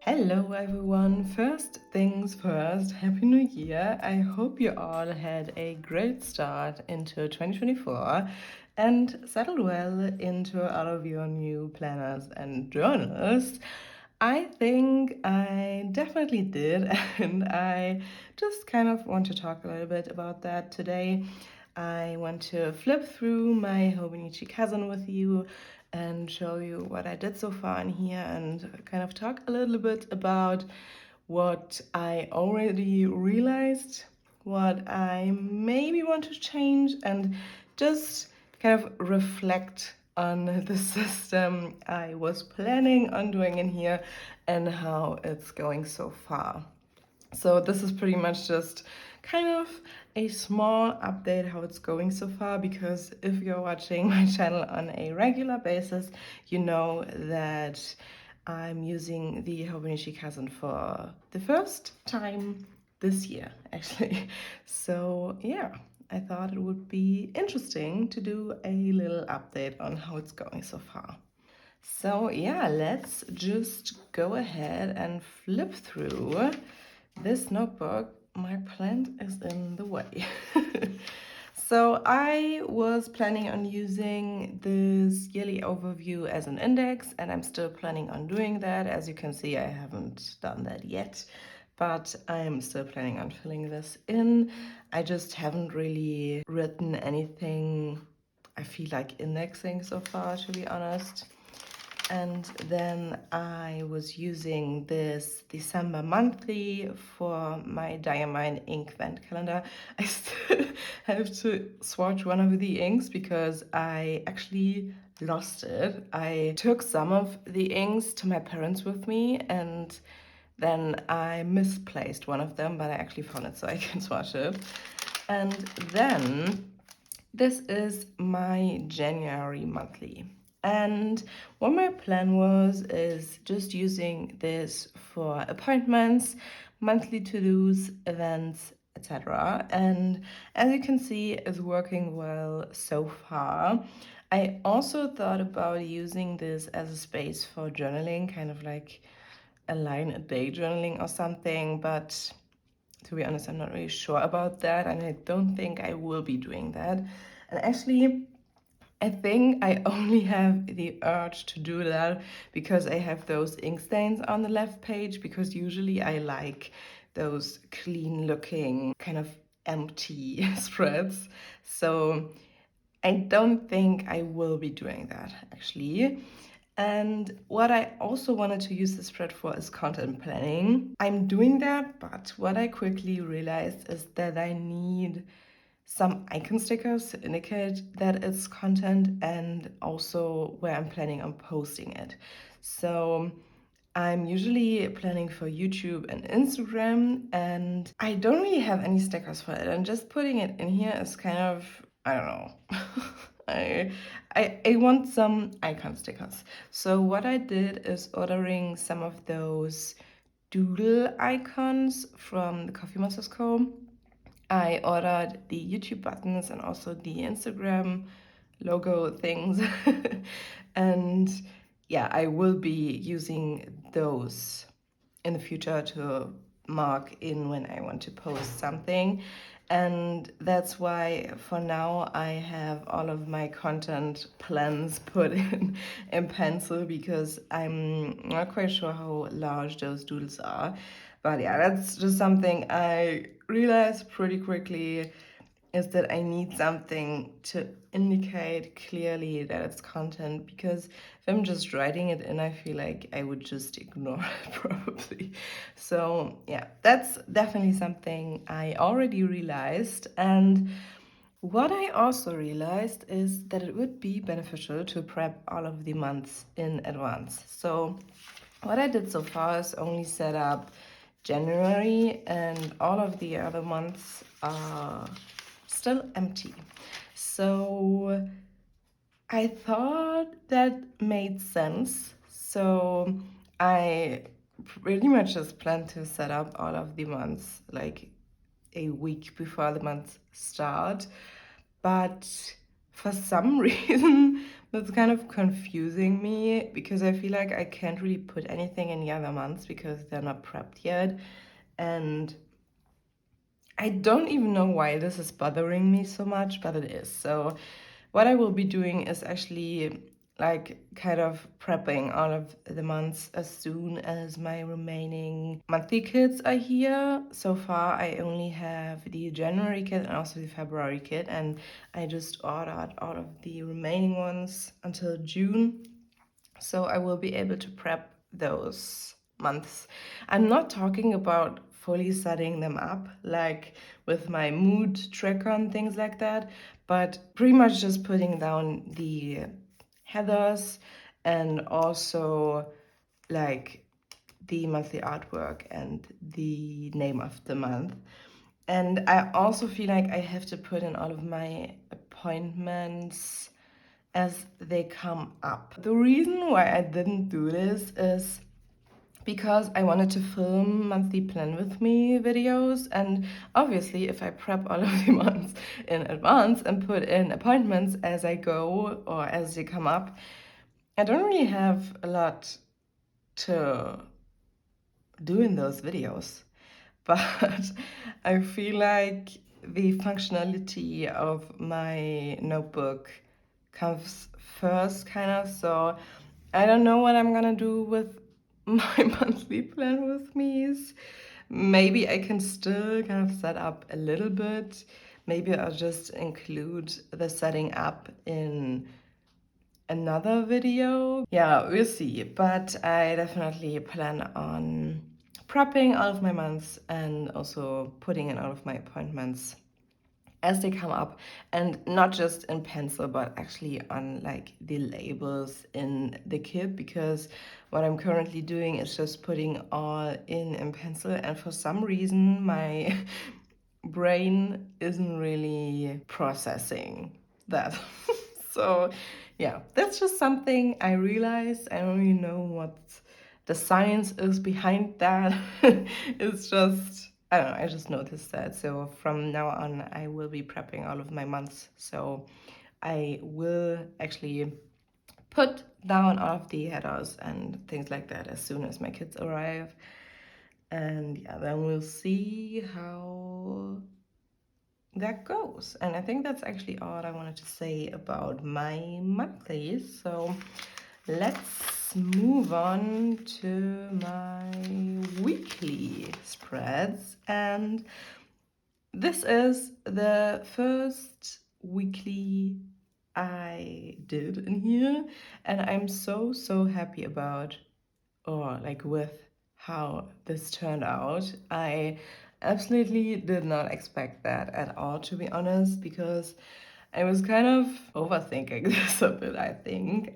Hello everyone, first things first, Happy New Year. I hope you all had a great start into 2024 and settled well into all of your new planners and journals. I think I definitely did, and I just kind of want to talk a little bit about that today. I want to flip through my Hobonichi Kazan with you and show you what I did so far in here and kind of talk a little bit about what I already realized, what I maybe want to change, and just kind of reflect on the system I was planning on doing in here and how it's going so far. So this is pretty much just kind of a small update how it's going so far, because if you're watching my channel on a regular basis, you know that I'm using the Hobonichi Kazan for the first time this year, actually. So yeah, I thought it would be interesting to do a little update on how it's going so far. So yeah, let's just go ahead and flip through this notebook. My plant is in the way. So I was planning on using this yearly overview as an index, and I'm still planning on doing that. As you can see, I haven't done that yet, but I'm still planning on filling this in. I just haven't really written anything I feel like indexing so far, to be honest. And then I was using this December monthly for my Diamine ink vent calendar. I still have to swatch one of the inks because I actually lost it. I took some of the inks to my parents with me, and then I misplaced one of them, but I actually found it so I can swatch it. And then this is my January monthly. And what my plan was is just using this for appointments, monthly to-dos, events, etc. And as you can see, it's working well so far. I also thought about using this as a space for journaling, kind of like a line a day journaling or something, but to be honest, I'm not really sure about that, and I don't think I will be doing that. And actually, I think I only have the urge to do that because I have those ink stains on the left page, because usually I like those clean looking, kind of empty spreads. So I don't think I will be doing that actually. And what I also wanted to use the spread for is content planning. I'm doing that, but what I quickly realized is that I need some icon stickers to indicate that it's content and also where I'm planning on posting it. So I'm usually planning for YouTube and Instagram, and I don't really have any stickers for it. And just putting it in here is kind of, I don't know. I want some icon stickers. So what I did is ordering some of those doodle icons from the Coffee Monsters Co. I ordered the YouTube buttons and also the Instagram logo things. And yeah, I will be using those in the future to mark in when I want to post something. And that's why for now I have all of my content plans put in pencil, because I'm not quite sure how large those doodles are. But yeah, that's just something I realized pretty quickly, is that I need something to indicate clearly that it's content, because if I'm just writing it in, I feel like I would just ignore it probably. So yeah, that's definitely something I already realized. And what I also realized is that it would be beneficial to prep all of the months in advance. So what I did so far is only set up January, and all of the other months are still empty. So I thought that made sense. So I pretty much just planned to set up all of the months like a week before the months start. But for some reason that's kind of confusing me, because I feel like I can't really put anything in the other months because they're not prepped yet. And I don't even know why this is bothering me so much, but it is. So what I will be doing is actually like kind of prepping all of the months as soon as my remaining monthly kits are here. So far I only have the January kit and also the February kit, and I just ordered all of the remaining ones until June. So I will be able to prep those months. I'm not talking about fully setting them up like with my mood tracker and things like that, but pretty much just putting down the headers and also like the monthly artwork and the name of the month. And I also feel like I have to put in all of my appointments as they come up. The reason why I didn't do this is because I wanted to film monthly plan with me videos, and obviously if I prep all of the months in advance and put in appointments as I go or as they come up, I don't really have a lot to do in those videos. But I feel like the functionality of my notebook comes first, kind of. So I don't know what I'm gonna do with my monthly plan with me's. Maybe I can still kind of set up a little bit. Maybe I'll just include the setting up in another video. Yeah, we'll see. But I definitely plan on prepping all of my months and also putting in all of my appointments as they come up, and not just in pencil but actually on like the labels in the kit, because what I'm currently doing is just putting all in pencil, and for some reason my brain isn't really processing that. So yeah, that's just something I realized. I don't really know what the science is behind that. It's just, I don't know, I just noticed that. So from now on, I will be prepping all of my months. So I will actually put down all of the headers and things like that as soon as my kids arrive. And yeah, then we'll see how that goes. And I think that's actually all I wanted to say about my monthlies. So let's move on to my weekly spreads. And this is the first weekly I did in here, and I'm so happy about, or like with, how this turned out. I absolutely did not expect that at all, to be honest, because I was kind of overthinking this a bit, I think.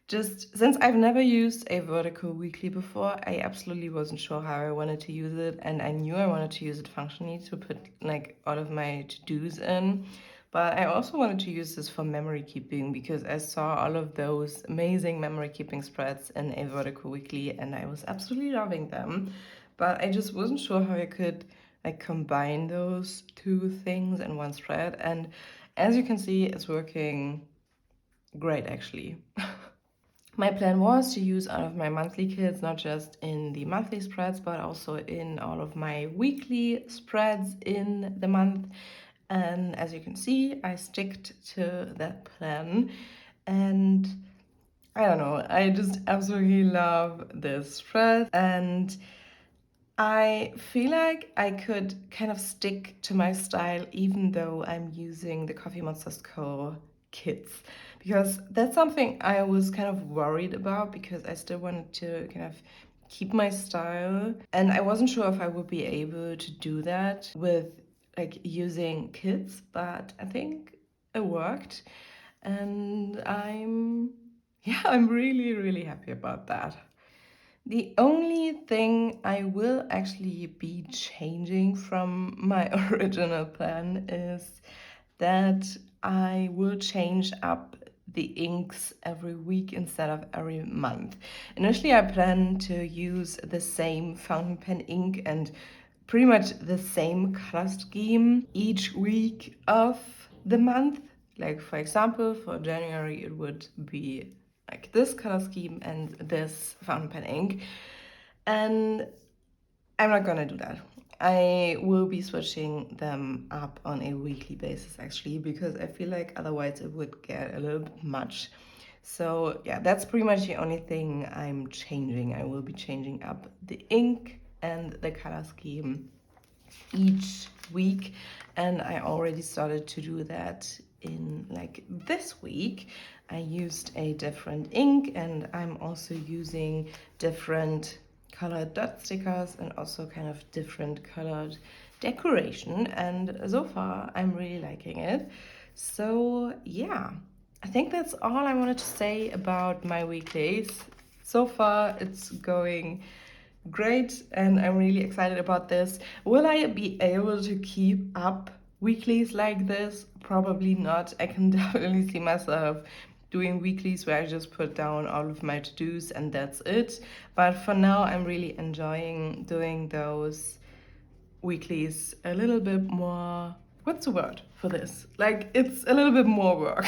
Since I've never used a vertical weekly before, I absolutely wasn't sure how I wanted to use it, and I knew I wanted to use it functionally to put like all of my to-dos in. But I also wanted to use this for memory keeping, because I saw all of those amazing memory keeping spreads in a vertical weekly and I was absolutely loving them. But I just wasn't sure how I could like combine those two things in one spread. And as you can see, it's working great actually. My plan was to use all of my monthly kits, not just in the monthly spreads, but also in all of my weekly spreads in the month. And as you can see, I sticked to that plan. And I don't know, I just absolutely love this spread. And I feel like I could kind of stick to my style even though I'm using the Coffee Monsters Co. kits, because that's something I was kind of worried about, because I still wanted to kind of keep my style, and I wasn't sure if I would be able to do that with like using kits, but I think it worked, and I'm really happy about that. The only thing I will actually be changing from my original plan is that I will change up the inks every week instead of every month. Initially, I plan to use the same fountain pen ink and pretty much the same color scheme each week of the month. Like for example, for January, it would be like this color scheme and this fountain pen ink. And I'm not gonna do that. I will be switching them up on a weekly basis actually, because I feel like otherwise it would get a little bit much. So yeah, that's pretty much the only thing I'm changing. I will be changing up the ink and the color scheme each week, and I already started to do that in like this week. I used a different ink, and I'm also using different colored dot stickers and also kind of different colored decoration, and so far I'm really liking it. So yeah, I think that's all I wanted to say about my weekdays. So far it's going great, and I'm really excited about this. Will I be able to keep up weeklies like this? Probably not. I can definitely see myself doing weeklies where I just put down all of my to-dos and that's it. But for now, I'm really enjoying doing those weeklies a little bit more. What's the word for this? Like, it's a little bit more work.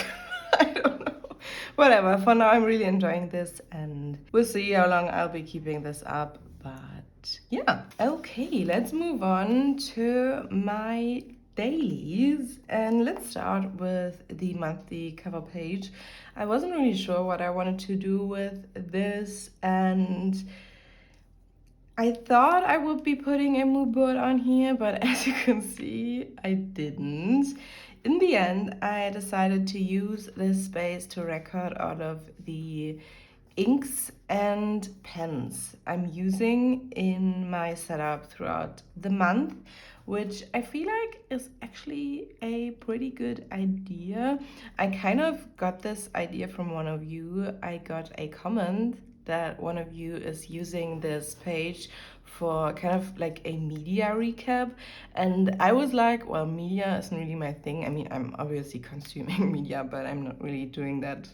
I don't know. Whatever. For now, I'm really enjoying this, and we'll see how long I'll be keeping this up. But yeah, okay, let's move on to my dailies, and let's start with the monthly cover page. I wasn't really sure what I wanted to do with this, and I thought I would be putting a mood board on here, but as you can see, I didn't. In the end, I decided to use this space to record all of the inks and pens I'm using in my setup throughout the month, which I feel like is actually a pretty good idea. I kind of got this idea from one of you. I got a comment that one of you is using this page for kind of like a media recap, and I was like, well, media isn't really my thing. I mean, I'm obviously consuming media, but I'm not really doing that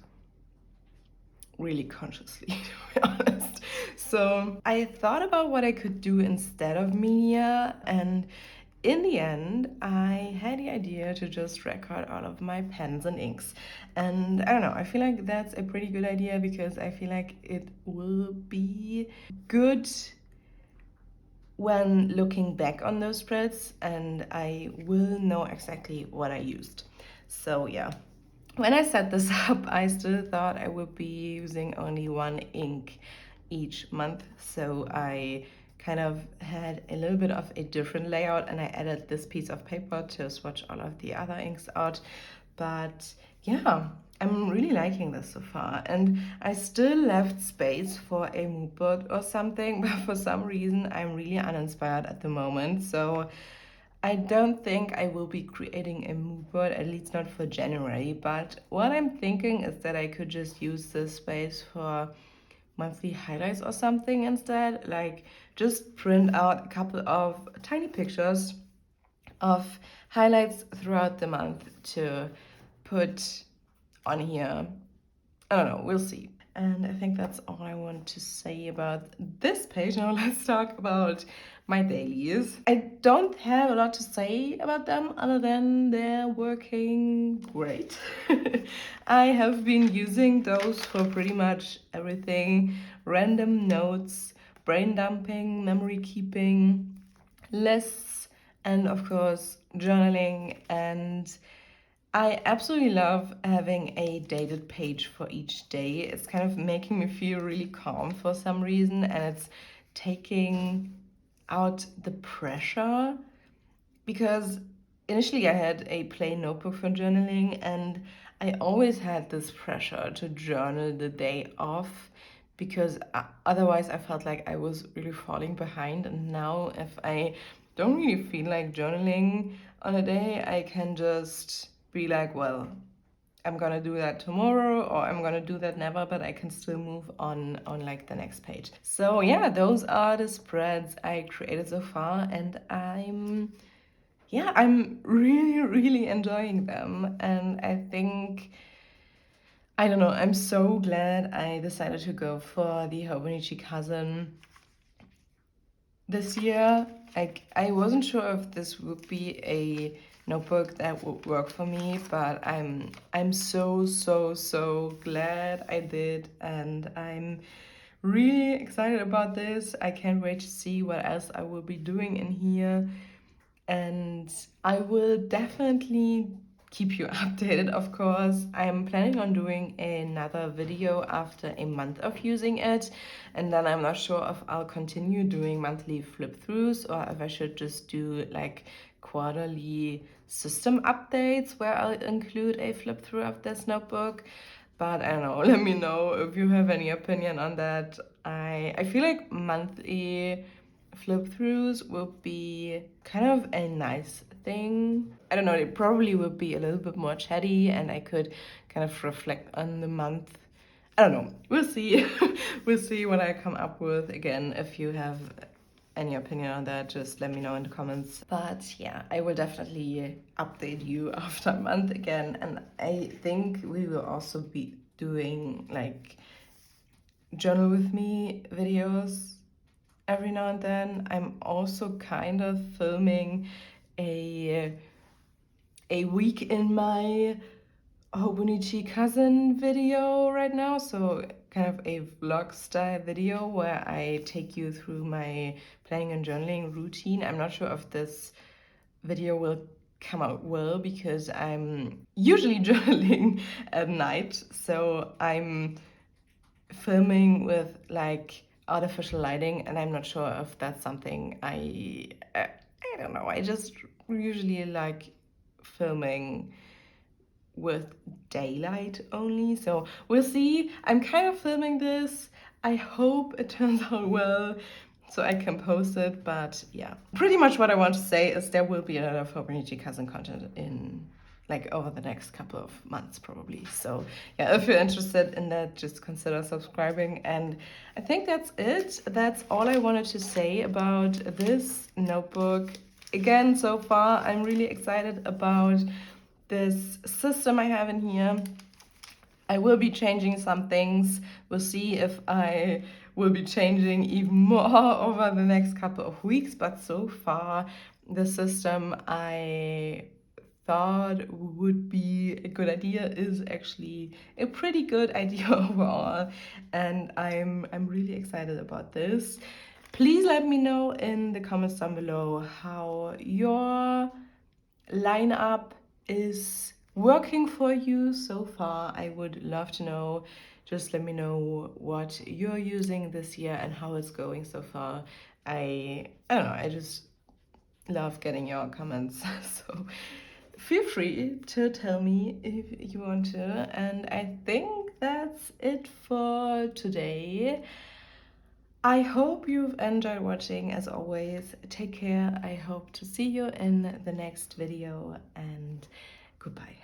really consciously, to be honest. So I thought about what I could do instead of media, and in the end, I had the idea to just record all of my pens and inks. And I don't know, I feel like that's a pretty good idea because I feel like it will be good when looking back on those spreads, and I will know exactly what I used. So yeah, when I set this up, I still thought I would be using only one ink each month. So I kind of had a little bit of a different layout, and I added this piece of paper to swatch all of the other inks out. But yeah, I'm really liking this so far, and I still left space for a mood board or something, but for some reason I'm really uninspired at the moment. So I don't think I will be creating a mood board, at least not for January. But what I'm thinking is that I could just use this space for monthly highlights or something instead. Like just print out a couple of tiny pictures of highlights throughout the month to put on here. I don't know, we'll see. And I think that's all I want to say about this page. Now let's talk about my dailies. I don't have a lot to say about them other than they're working great. I have been using those for pretty much everything: random notes, brain dumping, memory keeping, lists, and of course journaling. And I absolutely love having a dated page for each day. It's kind of making me feel really calm for some reason, and it's taking out the pressure, because initially I had a plain notebook for journaling, and I always had this pressure to journal the day off, because otherwise I felt like I was really falling behind. And now if I don't really feel like journaling on a day, I can just be like, well, I'm gonna do that tomorrow, or I'm gonna do that never, but I can still move on like the next page. So yeah, those are the spreads I created so far, and I'm really enjoying them. And I think, I don't know, I'm so glad I decided to go for the Hobonichi Cousin this year. I wasn't sure if this would be a notebook that would work for me, but I'm so glad I did, and I'm really excited about this. I can't wait to see what else I will be doing in here, and I will definitely keep you updated, of course. I'm planning on doing another video after a month of using it, and then I'm not sure if I'll continue doing monthly flip-throughs or if I should just do like quarterly system updates where I'll include a flip-through of this notebook. But I don't know, let me know if you have any opinion on that. I feel like monthly flip-throughs will be kind of a nice thing. I don't know, it probably would be a little bit more chatty and I could kind of reflect on the month. I don't know, we'll see. We'll see what I come up with. Again, if you have any opinion on that, just let me know in the comments. But yeah, I will definitely update you after a month again, and I think we will also be doing like journal with me videos every now and then. I'm also kind of filming a week in my Hobonichi cousin video right now, so kind of a vlog style video where I take you through my planning and journaling routine. I'm not sure if this video will come out well because I'm usually journaling at night, so I'm filming with like artificial lighting, and I'm not sure if that's something I don't know. I just usually like filming with daylight only, so we'll see. I'm kind of filming this. I hope it turns out well so I can post it, but yeah. Pretty much what I want to say is there will be a lot of Hobonichi cousin content in like over the next couple of months probably. So yeah, if you're interested in that, just consider subscribing. And I think that's it. That's all I wanted to say about this notebook. Again, so far I'm really excited about this system I have in here. I will be changing some things. We'll see if I will be changing even more over the next couple of weeks, but so far the system I thought would be a good idea is actually a pretty good idea overall, and I'm really excited about this. Please let me know in the comments down below how your lineup is working for you so far. I would love to know. Just let me know what you're using this year and how it's going so far. I don't know, I just love getting your comments. So feel free to tell me if you want to. And I think that's it for today. I hope you've enjoyed watching. As always, take care. I hope to see you in the next video, and goodbye.